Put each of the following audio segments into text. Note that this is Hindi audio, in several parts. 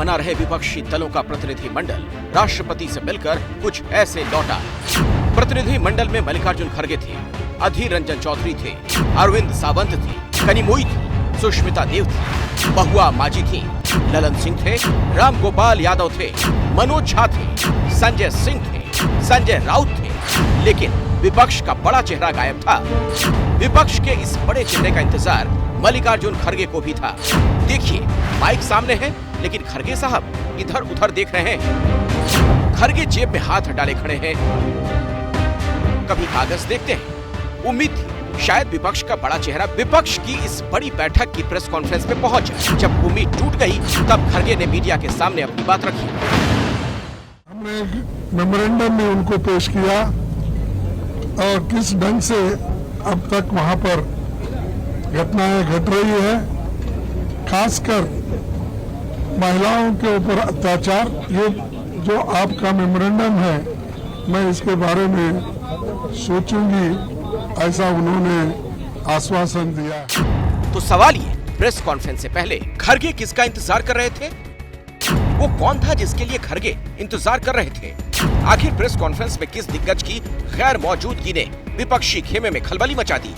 बना रहे विपक्षी दलों का प्रतिनिधि मंडल राष्ट्रपति से मिलकर कुछ ऐसे लौटा। प्रतिनिधि मंडल में मल्लिकार्जुन खड़गे थे, अधीर रंजन चौधरी थे, अरविंद सावंत थे, कनिमोई थी, सुष्मिता देव थी, बहुआ माजी थी, ललन सिंह थे, राम गोपाल यादव थे, मनोज झा थे, संजय सिंह थे, संजय राउत थे। लेकिन विपक्ष का बड़ा चेहरा गायब था। विपक्ष के इस बड़े चेहरे का इंतजार मल्लिकार्जुन खड़गे को भी था। देखिए, माइक सामने है, लेकिन खड़गे साहब इधर उधर देख रहे हैं। खड़गे जेब में हाथ डाले खड़े हैं, कभी कागज देखते हैं। उम्मीद थी शायद विपक्ष का बड़ा चेहरा विपक्ष की इस बड़ी बैठक की प्रेस कॉन्फ्रेंस में पहुंच जाए। जब उम्मीद टूट गई, तब खड़गे ने मीडिया के सामने अपनी बात रखी। हमने मेमोरेंडम में उनको पेश किया और किस ढंग से अब तक वहां पर घटनाएं घट रही है, खासकर महिलाओं के ऊपर अत्याचार। ये जो आपका मेमोरेंडम है, मैं इसके बारे में सोचूंगी, ऐसा उन्होंने आश्वासन दिया। तो सवाल ये, प्रेस कॉन्फ्रेंस से पहले खड़गे किसका इंतजार कर रहे थे? वो कौन था जिसके लिए खड़गे इंतजार कर रहे थे? आखिर प्रेस कॉन्फ्रेंस में किस दिग्गज की गैर मौजूदगी ने विपक्षी खेमे में खलबली मचा दी?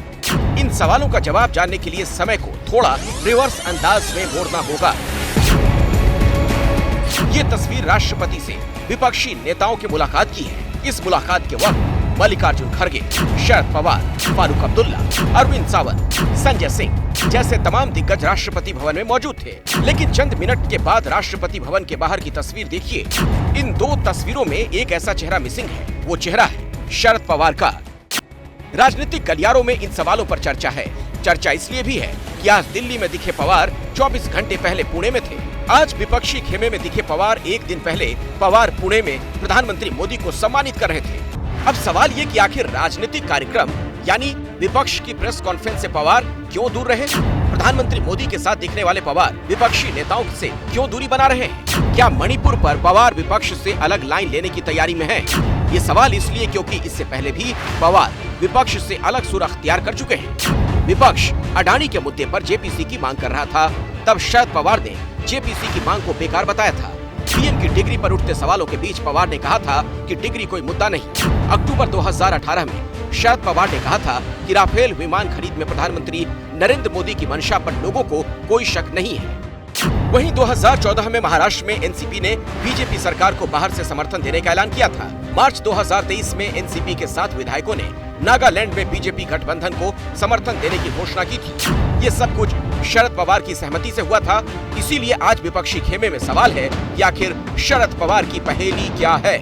इन सवालों का जवाब जानने के लिए समय को थोड़ा रिवर्स अंदाज में मोड़ना होगा। ये तस्वीर राष्ट्रपति से विपक्षी नेताओं की मुलाकात की है। इस मुलाकात के वक्त मल्लिकार्जुन खड़गे, शरद पवार, फारूक अब्दुल्ला, अरविंद सावंत, संजय सिंह जैसे तमाम दिग्गज राष्ट्रपति भवन में मौजूद थे। लेकिन चंद मिनट के बाद राष्ट्रपति भवन के बाहर की तस्वीर देखिए। इन दो तस्वीरों में एक ऐसा चेहरा मिसिंग है। वो चेहरा है शरद पवार का। राजनीतिक गलियारों में इन सवालों पर चर्चा है। चर्चा इसलिए भी है कि आज दिल्ली में दिखे पवार 24 घंटे पहले पुणे में थे। आज विपक्षी खेमे में दिखे पवार एक दिन पहले पवार पुणे में प्रधानमंत्री मोदी को सम्मानित कर रहे थे। अब सवाल ये कि आखिर राजनीतिक कार्यक्रम यानी विपक्ष की प्रेस कॉन्फ्रेंस से पवार क्यों दूर रहे? प्रधानमंत्री मोदी के साथ दिखने वाले पवार विपक्षी नेताओं से क्यों दूरी बना रहे हैं? क्या मणिपुर पर पवार विपक्ष से अलग लाइन लेने की तैयारी में है? ये सवाल इसलिए क्योंकि इससे पहले भी पवार विपक्ष से अलग सुर अख्तियार कर चुके हैं। विपक्ष अडानी के मुद्दे पर जेपीसी की मांग कर रहा था, तब शरद पवार ने जेपीसी की मांग को बेकार बताया था। पीएम की डिग्री पर उठते सवालों के बीच पवार ने कहा था कि डिग्री कोई मुद्दा नहीं। अक्टूबर 2018 में शरद पवार ने कहा था कि राफेल विमान खरीद में प्रधानमंत्री नरेंद्र मोदी की मंशा पर लोगों को कोई शक नहीं है। वहीं 2014 में महाराष्ट्र में एनसीपी ने बीजेपी सरकार को बाहर से समर्थन देने का ऐलान किया था। मार्च 2023 में एनसीपी के 7 विधायकों ने नागालैंड में बीजेपी गठबंधन को समर्थन देने की घोषणा की थी। ये सब कुछ शरद पवार की सहमति से हुआ था। इसीलिए आज विपक्षी खेमे में सवाल है कि आखिर शरद पवार की पहेली क्या है?